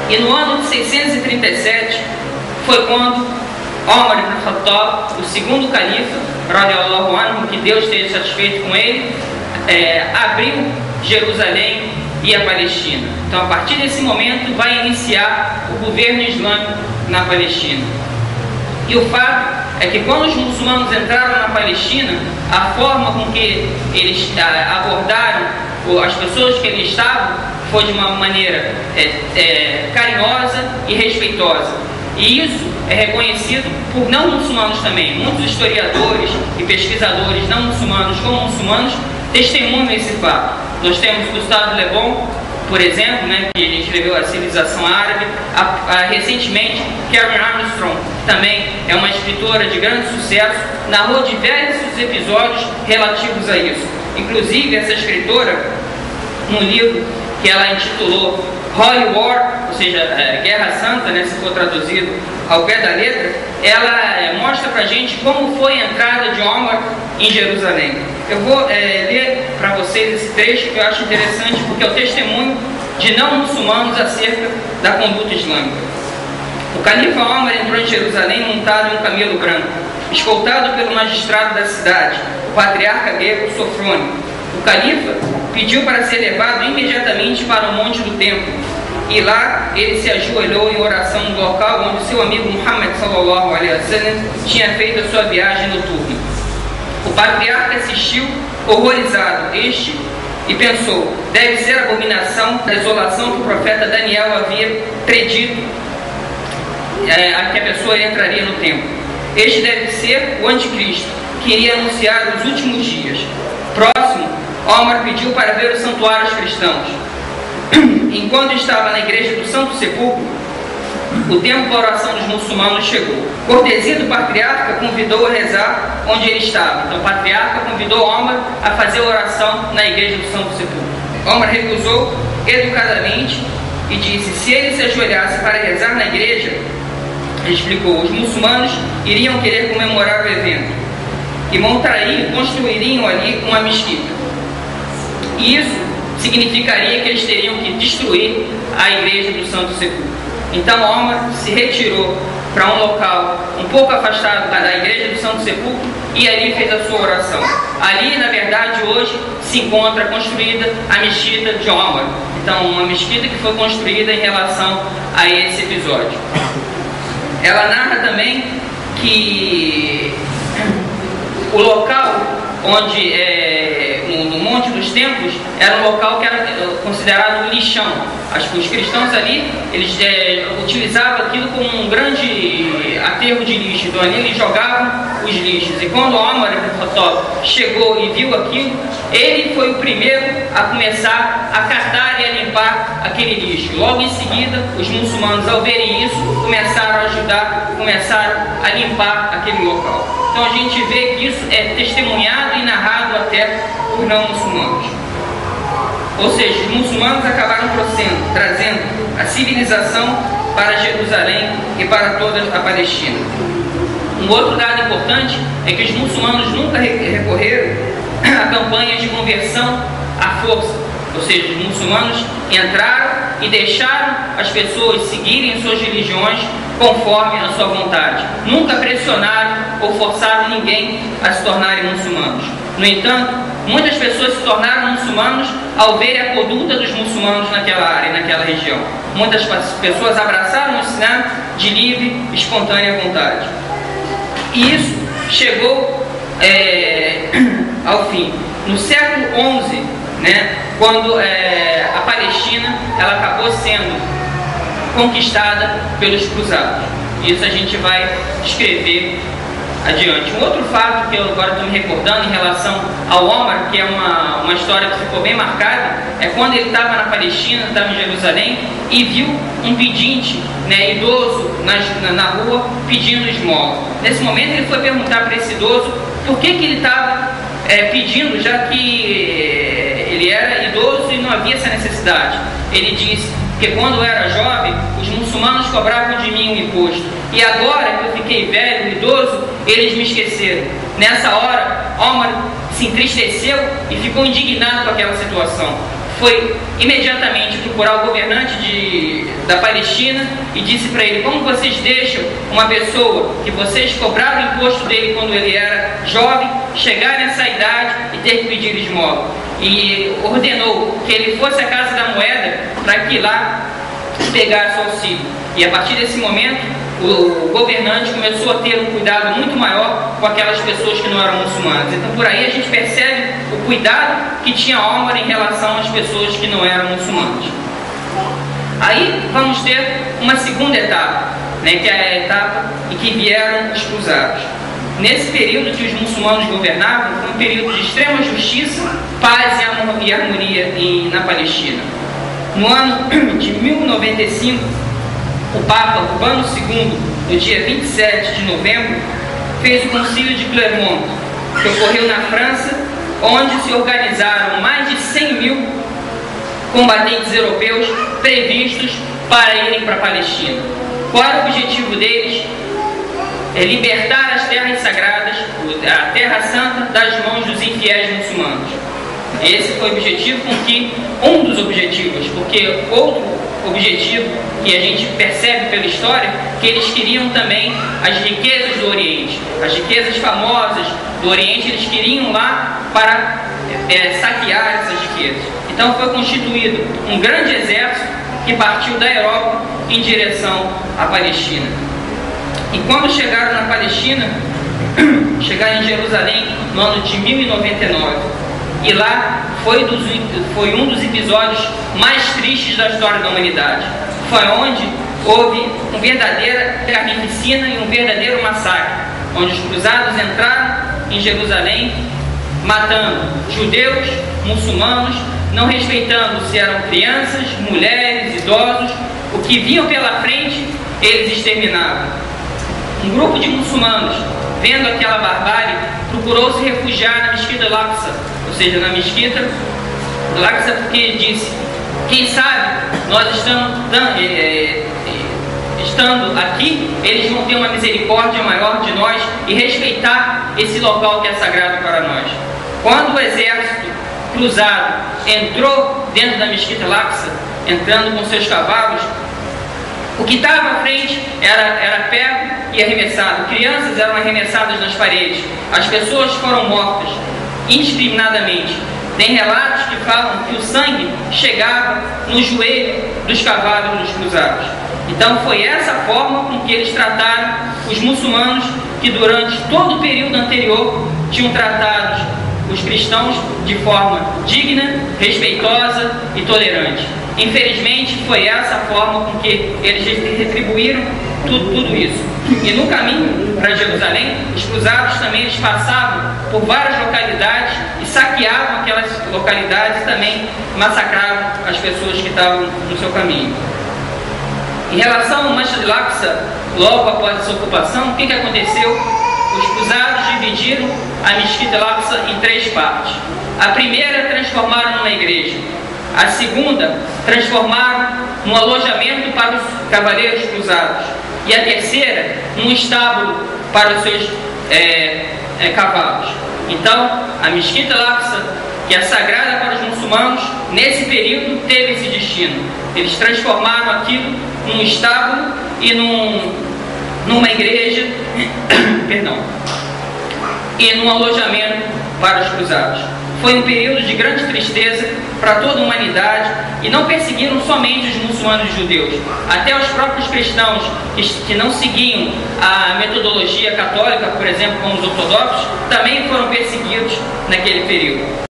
E no ano de 637 foi quando Omar ibn Khattab, o segundo califa, radiallahu anhu, que Deus esteja satisfeito com ele, abriu Jerusalém e a Palestina. Então, a partir desse momento, vai iniciar o governo islâmico na Palestina. E o fato é que quando os muçulmanos entraram na Palestina, a forma com que eles abordaram as pessoas que ali estavam foi de uma maneira carinhosa e respeitosa. E isso é reconhecido por não muçulmanos também. Muitos historiadores e pesquisadores não muçulmanos como muçulmanos testemunham esse fato. Nós temos Gustave Le Bon, por exemplo, que ele escreveu A Civilização Árabe. Recentemente, Karen Armstrong, que também é uma escritora de grande sucesso, narrou diversos episódios relativos a isso. Inclusive, essa escritora, num livro que ela intitulou Holy War, ou seja, Guerra Santa, se for traduzido ao pé da letra, ela mostra pra gente como foi a entrada de Omar em Jerusalém. Eu vou ler para vocês esse trecho que eu acho interessante, porque é o testemunho de não muçulmanos acerca da conduta islâmica. O califa Omar entrou em Jerusalém montado em um camelo branco, escoltado pelo magistrado da cidade, o patriarca grego Sofrônio. O califa pediu para ser levado imediatamente para o monte do templo, e lá ele se ajoelhou em oração no local onde seu amigo Muhammad sallallahu alaihi wasallam tinha feito a sua viagem noturna. O patriarca assistiu horrorizado e pensou: deve ser a abominação da desolação que o profeta Daniel havia predito a que a pessoa entraria no templo. Este deve ser o anticristo, que iria anunciar os últimos dias. Próximo, Omar pediu para ver os santuários cristãos. Enquanto estava na igreja do Santo Sepulcro, o tempo da oração dos muçulmanos chegou. Cortesia do patriarca convidou a rezar onde ele estava. Então o patriarca convidou Omar a fazer oração na igreja do Santo Sepulcro. Omar recusou educadamente e disse: se ele se ajoelhasse para rezar na igreja, ele explicou, os muçulmanos iriam querer comemorar o evento e construiriam ali uma mesquita. E isso significaria que eles teriam que destruir a igreja do Santo Sepulcro. Então Omar se retirou para um local um pouco afastado da igreja do Santo Sepulcro e ali fez a sua oração. Ali, na verdade, hoje se encontra construída a mesquita de Omar. Então, uma mesquita que foi construída em relação a esse episódio. Ela narra também que o local onde no Monte dos Templos era um local que era considerado um lixão. Os cristãos ali, eles utilizavam aquilo como um grande aterro de lixo. Então ali eles jogavam os lixos. E quando Omar ibn Khattab chegou e viu aquilo, ele foi o primeiro a começar a catar e a limpar aquele lixo. Logo em seguida, os muçulmanos, ao verem isso, começaram a ajudar, começaram a limpar aquele local. Então a gente vê que isso é testemunhado e narrado até por não muçulmanos. Ou seja, os muçulmanos acabaram trazendo a civilização para Jerusalém e para toda a Palestina. Um outro dado importante é que os muçulmanos nunca recorreram a campanhas de conversão à força. Ou seja, os muçulmanos entraram e deixaram as pessoas seguirem suas religiões conforme a sua vontade. Nunca pressionaram ou forçaram ninguém a se tornarem muçulmanos. No entanto, muitas pessoas se tornaram muçulmanos ao verem a conduta dos muçulmanos naquela área, naquela região. Muitas pessoas abraçaram o Islã de livre, espontânea vontade. E isso chegou ao fim. No século XI, quando a Palestina ela acabou sendo conquistada pelos cruzados. Isso a gente vai escrever adiante. Um outro fato que eu agora estou me recordando em relação ao Omar, que é uma história que ficou bem marcada, é quando ele estava na Palestina, estava em Jerusalém, e viu um pedinte idoso na rua pedindo esmola. Nesse momento ele foi perguntar para esse idoso por que ele estava pedindo, já que ele era idoso e não havia essa necessidade. Ele disse que quando eu era jovem, os muçulmanos cobravam de mim um imposto, e agora que eu fiquei velho, idoso, eles me esqueceram. Nessa hora, Omar se entristeceu e ficou indignado com aquela situação. foi imediatamente procurar o governante da Palestina e disse para ele: como vocês deixam uma pessoa que vocês cobraram o imposto dele quando ele era jovem chegar nessa idade e ter que pedir esmola? E ordenou que ele fosse à Casa da Moeda para que lá pegasse o auxílio. E a partir desse momento, o governante começou a ter um cuidado muito maior com aquelas pessoas que não eram muçulmanas. Então, por aí a gente percebe o cuidado que tinha Omar em relação às pessoas que não eram muçulmanas. Aí vamos ter uma segunda etapa, né, que é a etapa em que vieram os cruzados. Nesse período que os muçulmanos governavam, foi um período de extrema justiça, paz e harmonia na Palestina. No ano de 1095, o Papa Urbano II, no dia 27 de novembro, fez o Concílio de Clermont, que ocorreu na França, onde se organizaram mais de 100 mil combatentes europeus previstos para irem para a Palestina. Qual era o objetivo deles? É libertar as terras sagradas, a Terra Santa, das mãos dos infiéis muçulmanos. Esse foi o objetivo um dos objetivos, porque outro objetivo que a gente percebe pela história, que eles queriam também as riquezas do Oriente, as riquezas famosas do Oriente, eles queriam lá para saquear essas riquezas. Então foi constituído um grande exército que partiu da Europa em direção à Palestina. E quando chegaram na Palestina, chegaram em Jerusalém no ano de 1099. E lá foi um dos episódios mais tristes da história da humanidade. Foi onde houve uma verdadeira carnificina e um verdadeiro massacre, onde os cruzados entraram em Jerusalém, matando judeus, muçulmanos, não respeitando se eram crianças, mulheres, idosos. O que vinham pela frente, eles exterminavam. Um grupo de muçulmanos, vendo aquela barbárie, procurou se refugiar na Mesquita Al-Aqsa, ou seja, na Mesquita Al-Aqsa, porque disse: quem sabe nós estando aqui, eles vão ter uma misericórdia maior de nós e respeitar esse local que é sagrado para nós. Quando o exército cruzado entrou dentro da Mesquita Al-Aqsa, entrando com seus cavalos, o que estava à frente era pego e arremessado. Crianças eram arremessadas nas paredes. As pessoas foram mortas indiscriminadamente. Tem relatos que falam que o sangue chegava no joelho dos cavalos dos cruzados. Então foi essa forma com que eles trataram os muçulmanos, que durante todo o período anterior tinham tratado os cristãos de forma digna, respeitosa e tolerante. Infelizmente, foi essa a forma com que eles retribuíram tudo isso. E no caminho para Jerusalém, os cruzados também eles passavam por várias localidades e saqueavam aquelas localidades e também massacravam as pessoas que estavam no seu caminho. Em relação ao Masjid Al-Aqsa, logo após essa ocupação, o que aconteceu? Os cruzados dividiram a Mesquita Al-Aqsa em 3 partes. A primeira transformaram numa igreja. A segunda transformaram num alojamento para os cavaleiros cruzados. E a terceira, num estábulo para os seus cavalos. Então, a Mesquita Al-Aqsa, que é sagrada para os muçulmanos, nesse período teve esse destino. Eles transformaram aquilo num estábulo e numa igreja e num alojamento para os cruzados. Foi um período de grande tristeza para toda a humanidade, e não perseguiram somente os muçulmanos e judeus. Até os próprios cristãos que não seguiam a metodologia católica, por exemplo, como os ortodoxos, também foram perseguidos naquele período.